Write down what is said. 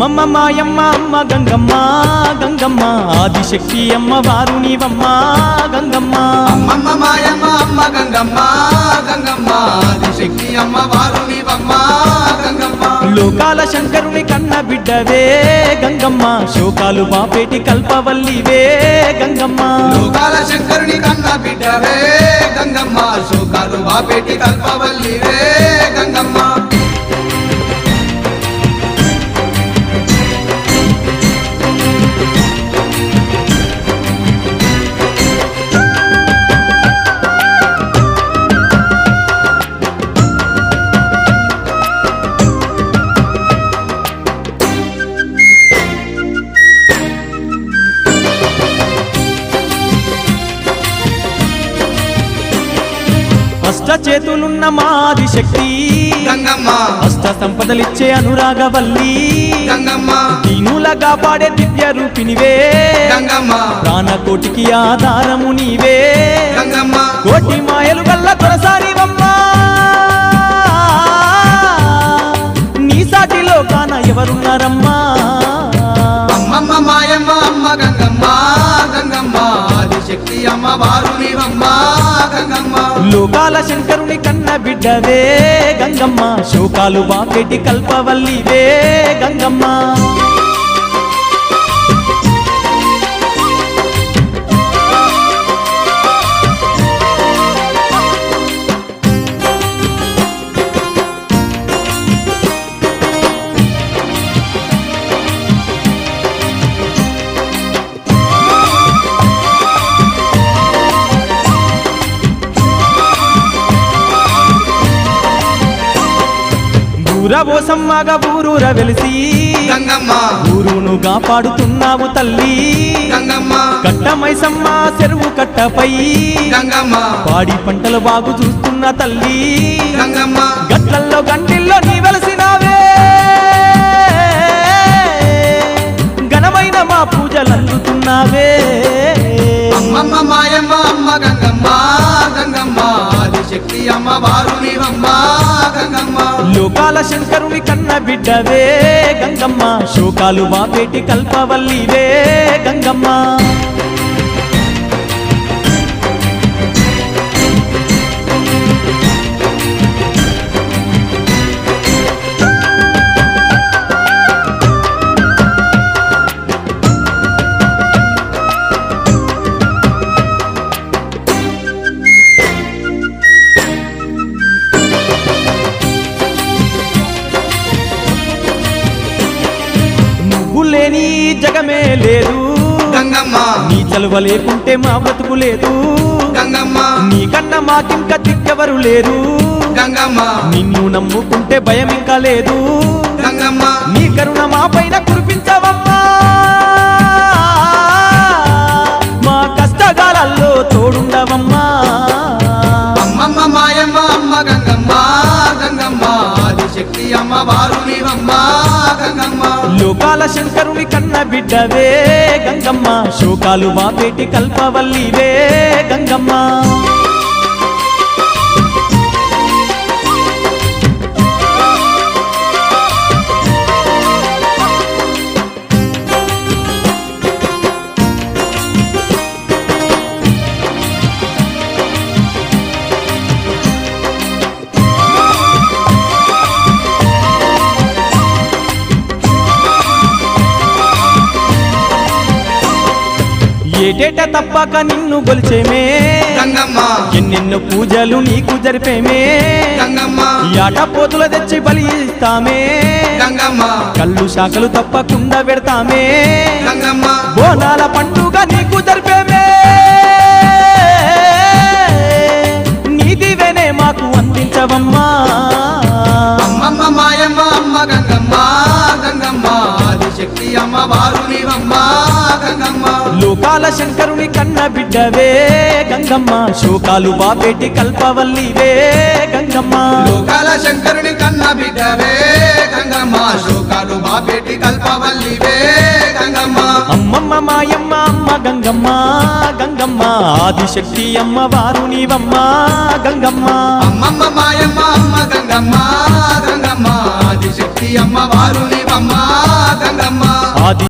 అమ్మమ్మ మాయమ్మ అమ్మ గంగమ్మ గంగమ్మ ఆదిశక్తి అమ్మ వారు నీవమ్మ గంగమ్మ అమ్మమ్మ మాయమ్మ అమ్మ గంగమ్మ గంగమ్మ ఆదిశక్తి అమ్మ వారు నీవమ్మ గంగమ్మ లోకాల శంకరుని కన్న బిడ్డవే గంగమ్మ శోకాలు బాపేటి కల్పవల్లివే గంగమ్మ లోకాల శంకరుని కన్న బిడ్డవే గంగమ్మ శోకాలు బాపేటి కల్పవల్లివే గంగమ్మ అష్ట చేతులున్న మాది శక్తి గంగమ్మ అష్ట సంపదలిచ్చే అనురాగవల్లి గంగమ్మ దీనుల కాపాడే దివ్య రూపినివే గంగమ్మ ప్రాణకోటికి ఆధారము నీవే గంగమ్మ కోటి మాయలు గల్ల తొలసారివమ్మా నీ సాటిలో కాన ఎవరున్నారమ్మా అమ్మమ్మ మాయమ్మ అమ్మ గంగమ్మ గంగమ్మ ఆదిశక్తి అమ్మ వారు నీవమ్మ గంగమ్మ లోకాల శంకరుని కన్న బిడ్డవే గంగమ్మ శోకాలు బాపెటి కల్పవల్లివే గంగమ్మ ఊరవోసమ్మగా ఊరూర వెలిసి గంగమ్మ ఊరును కాపాడుతున్నావు తల్లి గంగమ్మ కట్టమైసమ్మ చెరువు కట్టపై గంగమ్మ పాడి పంటలు బాగు చూస్తున్న తల్లి గంగమ్మ గట్లల్లో గంటిల్లో నీ వెలసినావే ఘనమైన మా పూజలు అందుతున్నావే అమ్మమ్మ మాయమ్మ అమ్మ గంగమ్మ గంగమ్మ ఆదిశక్తి అమ్మ వారు నీవమ్మ గంగమ్మ లోకాల శంకరుని కన్న బిడ్డవే గంగమ్మ శోకాలు బాపేటి కల్పవల్లివే గంగమ్మ లేని జగమే లేదు గంగమ్మ నీ చలువ లేకుంటే మా బ్రతుకు లేదు గంగమ్మ నీకన్నా మాకింక దిక్కెవరు లేరు గంగమ్మ నిన్ను నమ్ముకుంటే భయం ఇంకా లేదు గంగమ్మ నీ కరుణ మా పైన కురిపించవమ్మా మా కష్టకాలాల్లో తోడుండవమ్మా అమ్మమ్మ మాయమ్మ అమ్మ గంగమ్మ గంగమ్మ ఆదిశక్తి అమ్మ వారు నీవమ్మ గంగమ్మ లోకాల శంకరుని కన్న బిడ్డవే గంగమ్మ శోకాలు బాపేటి కల్పవల్లివే గంగమ్మ ఏటేట తప్పక నిన్ను గొలిచేమే గంగమ్మ ఎన్నెన్నో పూజలు నీకు జరిపేమే గంగమ్మ యాట పోతుల తెచ్చి బలి ఇస్తామే గంగమ్మ కళ్ళు శాఖలు తప్పకుండా పెడతామే గంగమ్మ బోనాల పండుగ నీకు జరిపేమే నీదివేనే మాకు అందించవమ్మా అమ్మమ్మ మాయమ్మ అమ్మ గంగమ్మ గంగమ్మ ఆదిశక్తి అమ్మ వారు నీవమ్మ గంగమ్మ లోకాల శంకరుని కన్న బిడ్డవే గంగమ్మ శోకాలు బాపేటి కల్పవల్లివే గంగమ్మ లోకాల శంకరుని కన్న బిడ్డవే గంగమ్మ శోకాలు బాపేటి కల్పవల్లివే గంగమ్మ అమ్మమ్మ మాయమ్మ అమ్మ గంగమ్మ గంగమ్మ ఆదిశక్తి అమ్మవారు నీవమ్మా గంగమ్మ అమ్మమ్మ మాయమ్మ అమ్మ గంగమ్మ గంగమ్మ ఆదిశక్తి అమ్మవారు నీవమ్మ గంగమ్మ ఆది